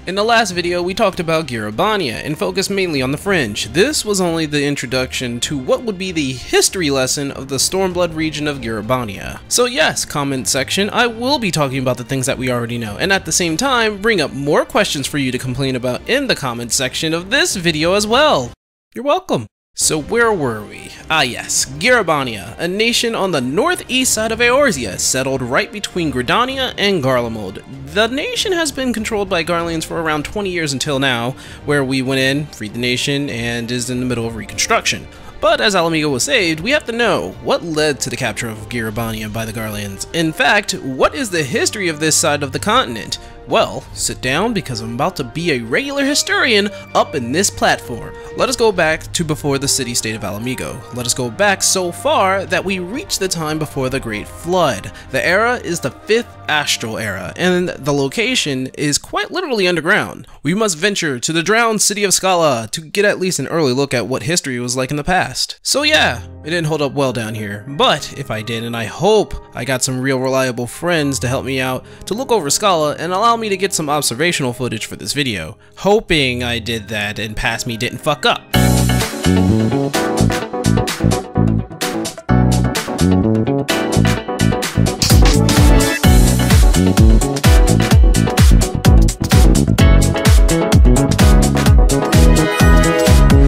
In the last video, we talked about Gyr Abania and focused mainly on the fringe. This was only the introduction to what would be the history lesson of the Stormblood region of Gyr Abania. So yes, comment section, I will be talking about the things that we already know, and at the same time, bring up more questions for you to complain about in the comment section of this video as well. You're welcome. So where were we? Ah yes, Gyr Abania, a nation on the northeast side of Eorzea, settled right between Gridania and Garlemald. The nation has been controlled by Garleans for around 20 years until now, where we went in, freed the nation, and is in the middle of reconstruction. But as Ala Mhigo was saved, we have to know what led to the capture of Gyr Abania by the Garleans. In fact, what is the history of this side of the continent? Well, sit down because I'm about to be a regular historian up in this platform. Let us go back to before the city-state of Ala Mhigo. Let us go back so far that we reach the time before the Great Flood. The era is the 5th Astral Era, and the location is quite literally underground. We must venture to the drowned city of Scala to get at least an early look at what history was like in the past. So yeah, it didn't hold up well down here, but if I did, and I hope I got some real reliable friends to help me out to look over Scala and allow me to get some observational footage for this video. Hoping I did that and past me didn't fuck up.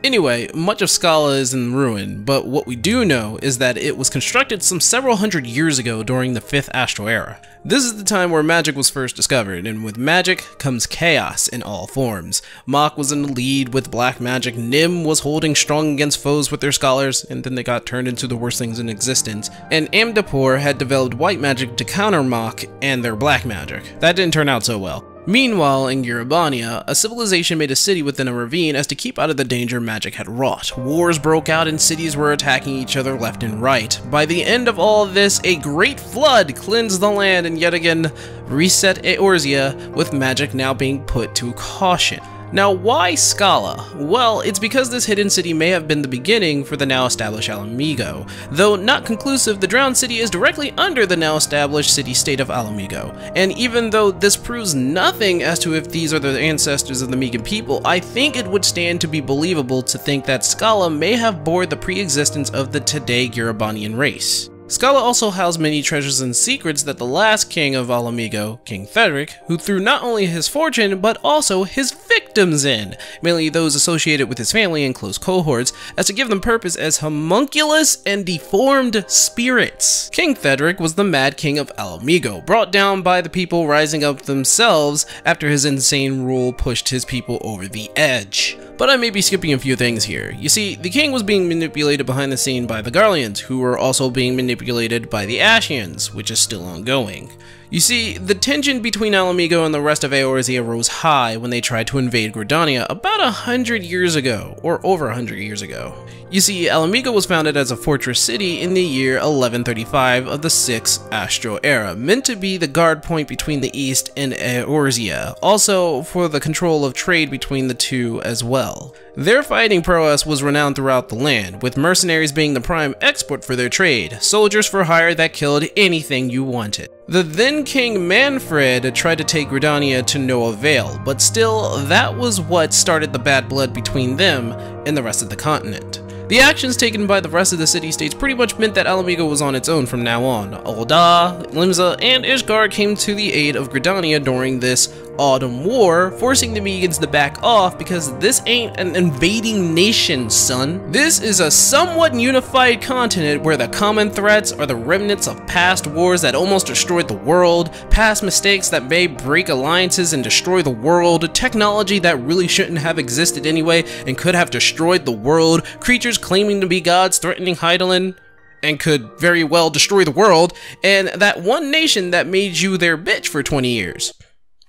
Anyway, much of Scala is in ruin, but what we do know is that it was constructed some several hundred years ago during the 5th Astral Era. This is the time where magic was first discovered, and with magic comes chaos in all forms. Mach was in the lead with black magic, Nim was holding strong against foes with their scholars, and then they got turned into the worst things in existence, and Amdapor had developed white magic to counter Mach and their black magic. That didn't turn out so well. Meanwhile, in Gyr Abania, a civilization made a city within a ravine as to keep out of the danger magic had wrought. Wars broke out and cities were attacking each other left and right. By the end of all this, a great flood cleansed the land and yet again reset Eorzea, with magic now being put to caution. Now, why Scala? Well, it's because this hidden city may have been the beginning for the now established Ala Mhigo. Though not conclusive, the drowned city is directly under the now established city-state of Ala Mhigo. And even though this proves nothing as to if these are the ancestors of the Mhigan people, I think it would stand to be believable to think that Scala may have bore the pre-existence of the today Gyr Abanian race. Scala also housed many treasures and secrets that the last king of Ala Mhigo, King Thedric, who threw not only his fortune but also his victims in, mainly those associated with his family and close cohorts, as to give them purpose as homunculus and deformed spirits. King Thedric was the Mad King of Ala Mhigo, brought down by the people rising up themselves after his insane rule pushed his people over the edge. But I may be skipping a few things here. You see, the king was being manipulated behind the scene by the Garleans, who were also being manipulated by the Ashians, which is still ongoing. You see, the tension between Ala Mhigo and the rest of Eorzea rose high when they tried to invade Gridania about 100 years ago, or over 100 years ago. You see, Ala Mhigo was founded as a fortress city in the year 1135 of the 6th Astral Era, meant to be the guard point between the East and Eorzea, also for the control of trade between the two as well. Their fighting prowess was renowned throughout the land, with mercenaries being the prime export for their trade, soldiers for hire that killed anything you wanted. The then King Manfred tried to take Gridania to no avail, but still, that was what started the bad blood between them and the rest of the continent. The actions taken by the rest of the city-states pretty much meant that Ala Mhigo was on its own from now on. Ul'dah, Limsa, and Ishgard came to the aid of Gridania during this Autumn War, forcing the Mhegans to back off because this ain't an invading nation, son. This is a somewhat unified continent where the common threats are the remnants of past wars that almost destroyed the world, past mistakes that may break alliances and destroy the world, technology that really shouldn't have existed anyway and could have destroyed the world, creatures claiming to be gods threatening Hydaelyn and could very well destroy the world, and that one nation that made you their bitch for 20 years.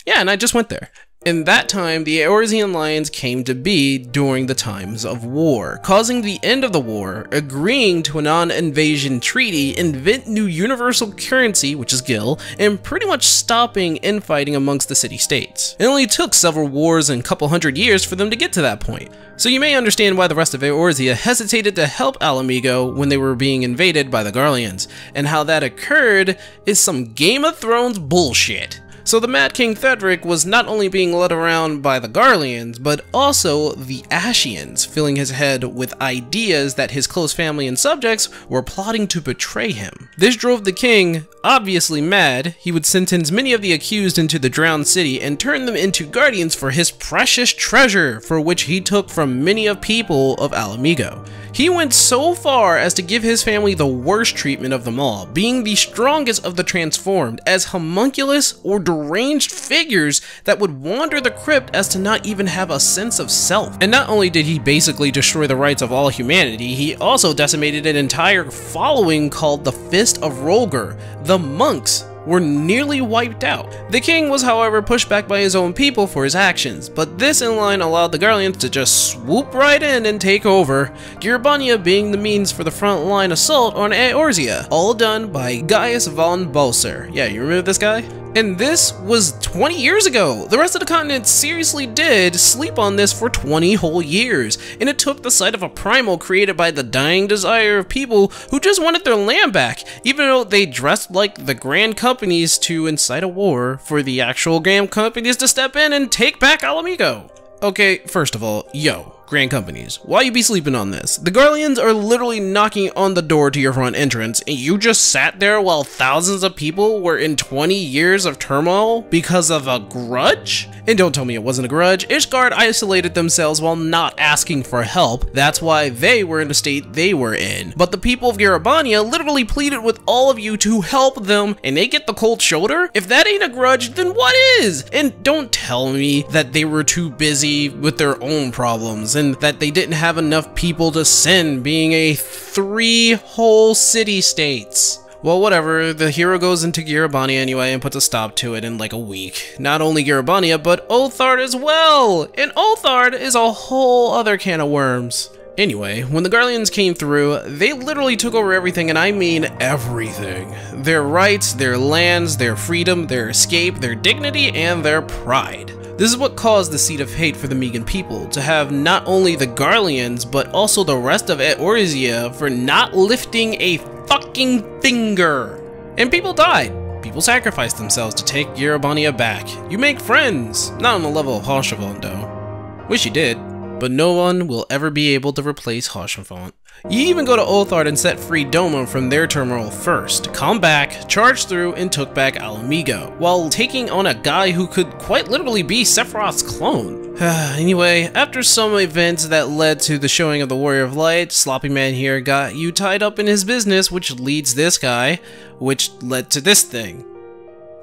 Yeah, and I just went there. In that time, the Eorzean Lions came to be during the times of war, causing the end of the war, agreeing to a non-invasion treaty, invent new universal currency, which is Gil, and pretty much stopping infighting amongst the city-states. It only took several wars and a couple hundred years for them to get to that point. So you may understand why the rest of Eorzea hesitated to help Ala Mhigo when they were being invaded by the Garleans, and how that occurred is some Game of Thrones bullshit. So the Mad King Thedric was not only being led around by the Garleans, but also the Ashians, filling his head with ideas that his close family and subjects were plotting to betray him. This drove the king, obviously mad. He would sentence many of the accused into the drowned city and turn them into guardians for his precious treasure, for which he took from many of people of Alamigo. He went so far as to give his family the worst treatment of them all, being the strongest of the transformed, as homunculus or deranged figures that would wander the crypt as to not even have a sense of self. And not only did he basically destroy the rights of all humanity, he also decimated an entire following called the Fist of Rolger. The monks were nearly wiped out. The king was, however, pushed back by his own people for his actions, but this in line allowed the Garleans to just swoop right in and take over, Gyr Abania being the means for the front-line assault on Eorzea, all done by Gaius von Balser. Yeah, you remember this guy? And this was 20 years ago. The rest of the continent seriously did sleep on this for 20 whole years, and it took the sight of a primal created by the dying desire of people who just wanted their land back, even though they dressed like the grand companies to incite a war for the actual grand companies to step in and take back Alamigo. Okay, first of all, yo, grand companies, why you be sleeping on this? The Garleans are literally knocking on the door to your front entrance, and you just sat there while thousands of people were in 20 years of turmoil because of a grudge? And don't tell me it wasn't a grudge. Ishgard isolated themselves while not asking for help. That's why they were in the state they were in. But the people of Gyr Abania literally pleaded with all of you to help them, and they get the cold shoulder? If that ain't a grudge, then what is? And don't tell me that they were too busy with their own problems, and that they didn't have enough people to send, being a 3 whole city-states. Well, whatever, the hero goes into Gyr Abania anyway and puts a stop to it in like a week. Not only Gyr Abania, but Othard as well! And Othard is a whole other can of worms. Anyway, when the Garleans came through, they literally took over everything, and I mean everything. Their rights, their lands, their freedom, their escape, their dignity, and their pride. This is what caused the seed of hate for the Megan people, to have not only the Garleans, but also the rest of Eorzea for not lifting a fucking finger. And people died. People sacrificed themselves to take Gyr Abania back. You make friends, not on the level of Haurchefant though. Wish you did, but no one will ever be able to replace Haurchefant. You even go to Othard and set free Doma from their turmoil first, come back, charged through, and took back Alamigo, while taking on a guy who could quite literally be Sephiroth's clone. Anyway, after some events that led to the showing of the Warrior of Light, Sloppy Man here got you tied up in his business, which leads this guy, which led to this thing.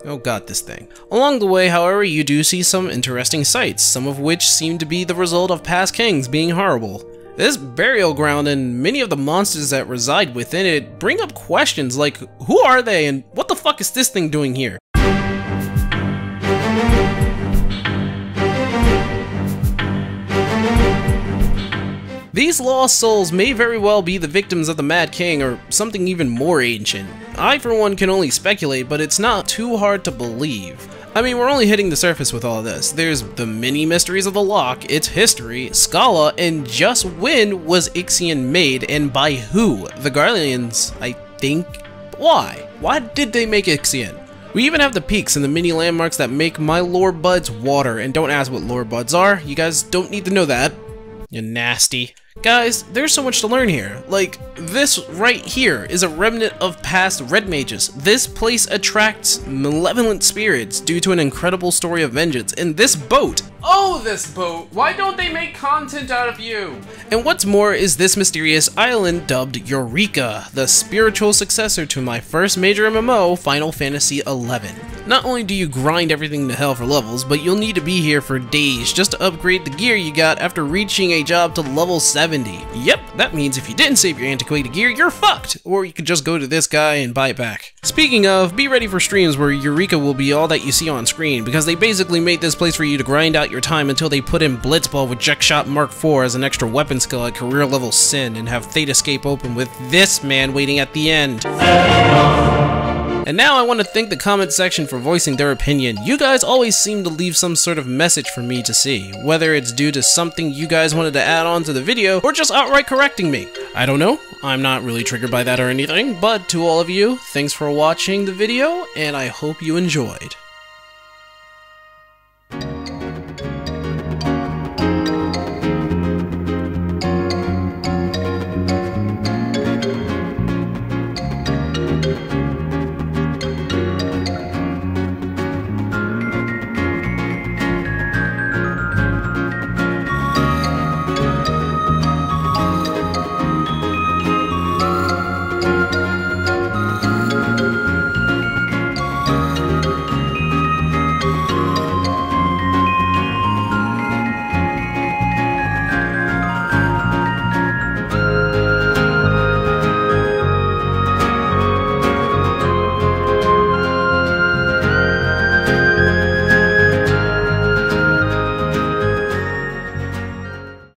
Oh god, this thing. Along the way, however, you do see some interesting sights, some of which seem to be the result of past kings being horrible. This burial ground and many of the monsters that reside within it bring up questions like, who are they and what the fuck is this thing doing here? These lost souls may very well be the victims of the Mad King or something even more ancient. I for one can only speculate, but it's not too hard to believe. I mean, we're only hitting the surface with all of this. There's the many mysteries of the lock, its history, Scala, and just when was Ixion made and by who? The Garleans, I think. Why? Why did they make Ixion? We even have the peaks and the mini landmarks that make my lore buds water, and don't ask what lore buds are. You guys don't need to know that. You're nasty. Guys, there's so much to learn here. Like, this right here is a remnant of past red mages. This place attracts malevolent spirits due to an incredible story of vengeance. And this boat, oh, this boat, why don't they make content out of you? And what's more is this mysterious island dubbed EUREKA, the spiritual successor to my first major MMO, Final Fantasy XI. Not only do you grind everything to hell for levels, but you'll need to be here for days just to upgrade the gear you got after reaching a job to level 70. Yep, that means if you didn't save your antiquated gear, you're fucked! Or you could just go to this guy and buy it back. Speaking of, be ready for streams where EUREKA will be all that you see on screen, because they basically made this place for you to grind out your time until they put in Blitzball with Jackshot Mark IV as an extra weapon skill at career level Sin, and have Theta Escape open with this man waiting at the end. And now I want to thank the comment section for voicing their opinion. You guys always seem to leave some sort of message for me to see, whether it's due to something you guys wanted to add on to the video, or just outright correcting me. I don't know, I'm not really triggered by that or anything, but to all of you, thanks for watching the video, and I hope you enjoyed.